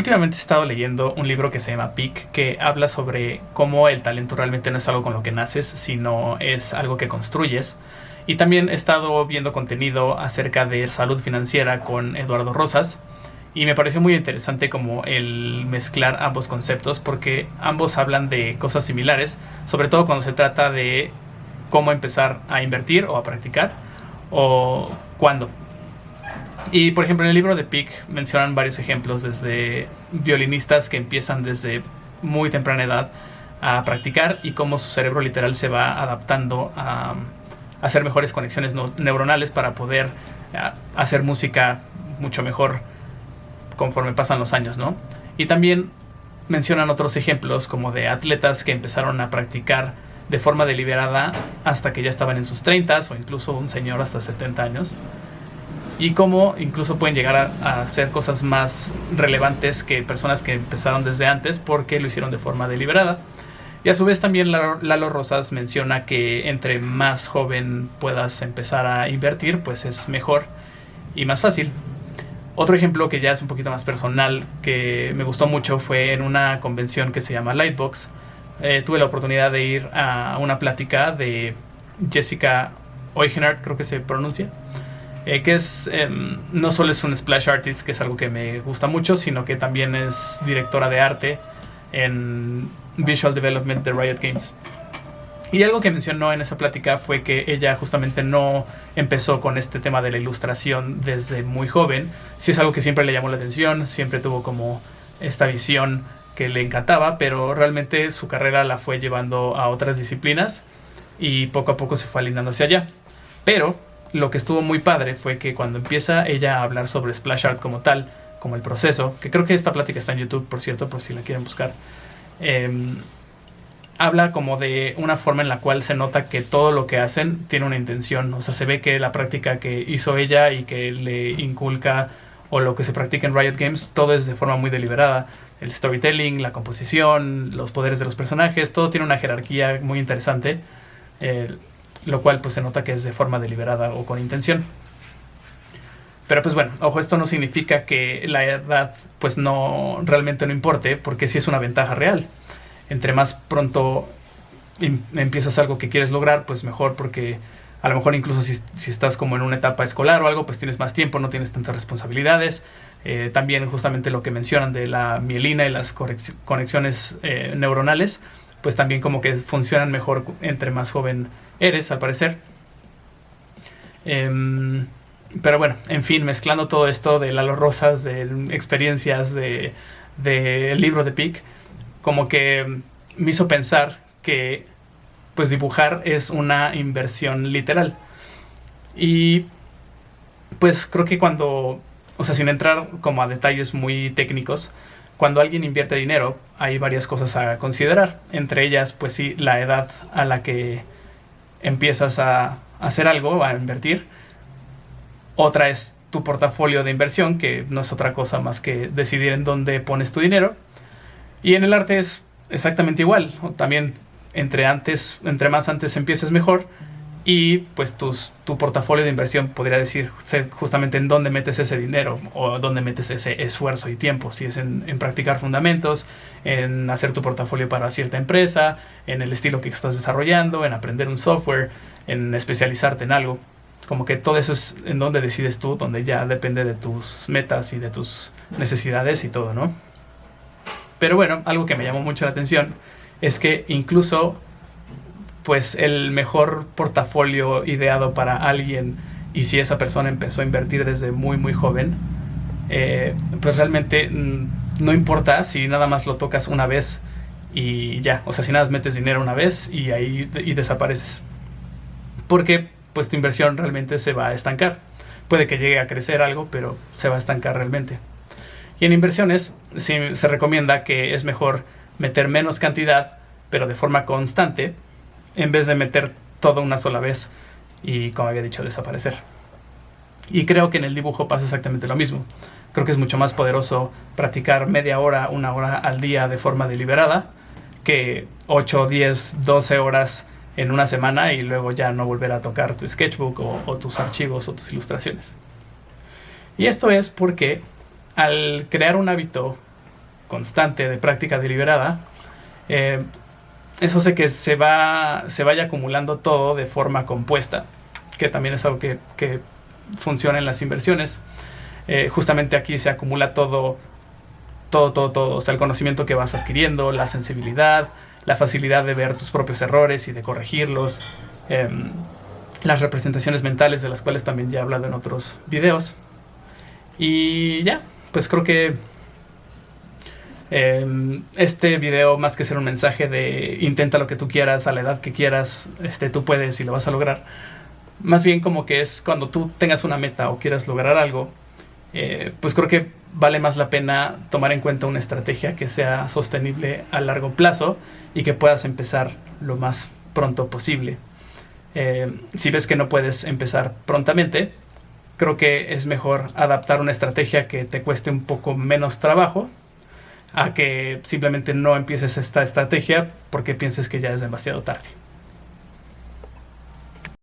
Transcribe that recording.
últimamente he estado leyendo un libro que se llama Peak, que habla sobre cómo el talento realmente no es algo con lo que naces, sino es algo que construyes. Y también he estado viendo contenido acerca de salud financiera con Eduardo Rosas. Y me pareció muy interesante como el mezclar ambos conceptos, porque ambos hablan de cosas similares, sobre todo cuando se trata de cómo empezar a invertir o a practicar, o cuándo. Y por ejemplo en el libro de Peak mencionan varios ejemplos, desde violinistas que empiezan desde muy temprana edad a practicar y cómo su cerebro literal se va adaptando a hacer mejores conexiones neuronales para poder hacer música mucho mejor conforme pasan los años, ¿no? Y también mencionan otros ejemplos como de atletas que empezaron a practicar de forma deliberada hasta que ya estaban en sus 30s, o incluso un señor hasta 70 años. Y cómo incluso pueden llegar a hacer cosas más relevantes que personas que empezaron desde antes porque lo hicieron de forma deliberada. Y a su vez también Lalo Rosas menciona que entre más joven puedas empezar a invertir, pues es mejor y más fácil. Otro ejemplo que ya es un poquito más personal, que me gustó mucho, fue en una convención que se llama Lightbox. Tuve la oportunidad de ir a una plática de Jessica Eugenhardt, creo que se pronuncia, que es no solo es un splash artist, que es algo que me gusta mucho, sino que también es directora de arte en Visual Development de Riot Games. Y algo que mencionó en esa plática fue que ella justamente no empezó con este tema de la ilustración desde muy joven. Sí es algo que siempre le llamó la atención, siempre tuvo como esta visión que le encantaba, pero realmente su carrera la fue llevando a otras disciplinas y poco a poco se fue alineando hacia allá. Pero lo que estuvo muy padre fue que cuando empieza ella a hablar sobre splash art como tal, como el proceso, que creo que esta plática está en YouTube, por cierto, por si la quieren buscar, habla como de una forma en la cual se nota que todo lo que hacen tiene una intención. O sea, se ve que la práctica que hizo ella y que le inculca, o lo que se practica en Riot Games, todo es de forma muy deliberada. El storytelling, la composición, los poderes de los personajes, todo tiene una jerarquía muy interesante, lo cual pues se nota que es de forma deliberada o con intención. Pero pues bueno, ojo, esto no significa que la edad pues no, realmente no importe, porque sí es una ventaja real. Entre más pronto empiezas algo que quieres lograr, pues mejor, porque a lo mejor incluso si estás como en una etapa escolar o algo, pues tienes más tiempo, no tienes tantas responsabilidades. También justamente lo que mencionan de la mielina y las conexiones neuronales, pues también como que funcionan mejor entre más joven eres, al parecer. Pero bueno, en fin, mezclando todo esto de Lalo Rosas, de experiencias, del libro de Peak, como que me hizo pensar que pues dibujar es una inversión literal. Y pues creo que cuando, o sea, sin entrar como a detalles muy técnicos, cuando alguien invierte dinero hay varias cosas a considerar. Entre ellas, pues sí, la edad a la que empiezas a hacer algo, a invertir. Otra es tu portafolio de inversión, que no es otra cosa más que decidir en dónde pones tu dinero. Y en el arte es exactamente igual. También entre más antes empieces mejor. Y pues tu portafolio de inversión podría decir justamente en dónde metes ese dinero o dónde metes ese esfuerzo y tiempo. Si es en practicar fundamentos, en hacer tu portafolio para cierta empresa, en el estilo que estás desarrollando, en aprender un software, en especializarte en algo. Como que todo eso es en donde decides tú, donde ya depende de tus metas y de tus necesidades y todo, ¿no? Pero bueno, algo que me llamó mucho la atención es que incluso pues el mejor portafolio ideado para alguien, y si esa persona empezó a invertir desde muy muy joven, pues realmente no importa si nada más lo tocas una vez y ya. O sea, si nada más metes dinero una vez y ahí desapareces, porque pues tu inversión realmente se va a estancar. Puede que llegue a crecer algo, pero se va a estancar realmente. Y en inversiones sí, se recomienda que es mejor meter menos cantidad, pero de forma constante, en vez de meter todo una sola vez y, como había dicho, desaparecer. Y creo que en el dibujo pasa exactamente lo mismo. Creo que es mucho más poderoso practicar media hora, una hora al día de forma deliberada, que 8, 10, 12 horas en una semana y luego ya no volver a tocar tu sketchbook o tus archivos o tus ilustraciones. Y esto es porque al crear un hábito constante, de práctica deliberada, eso hace que se vaya acumulando todo de forma compuesta, que también es algo que funciona en las inversiones. Justamente aquí se acumula todo, o sea, el conocimiento que vas adquiriendo, la sensibilidad, la facilidad de ver tus propios errores y de corregirlos, las representaciones mentales, de las cuales también ya he hablado en otros videos. Y ya, pues creo que este video, más que ser un mensaje de intenta lo que tú quieras a la edad que quieras, tú puedes y lo vas a lograr, más bien como que es cuando tú tengas una meta o quieras lograr algo, pues creo que vale más la pena tomar en cuenta una estrategia que sea sostenible a largo plazo y que puedas empezar lo más pronto posible. Si ves que no puedes empezar prontamente, creo que es mejor adaptar una estrategia que te cueste un poco menos trabajo a que simplemente no empieces esta estrategia porque pienses que ya es demasiado tarde.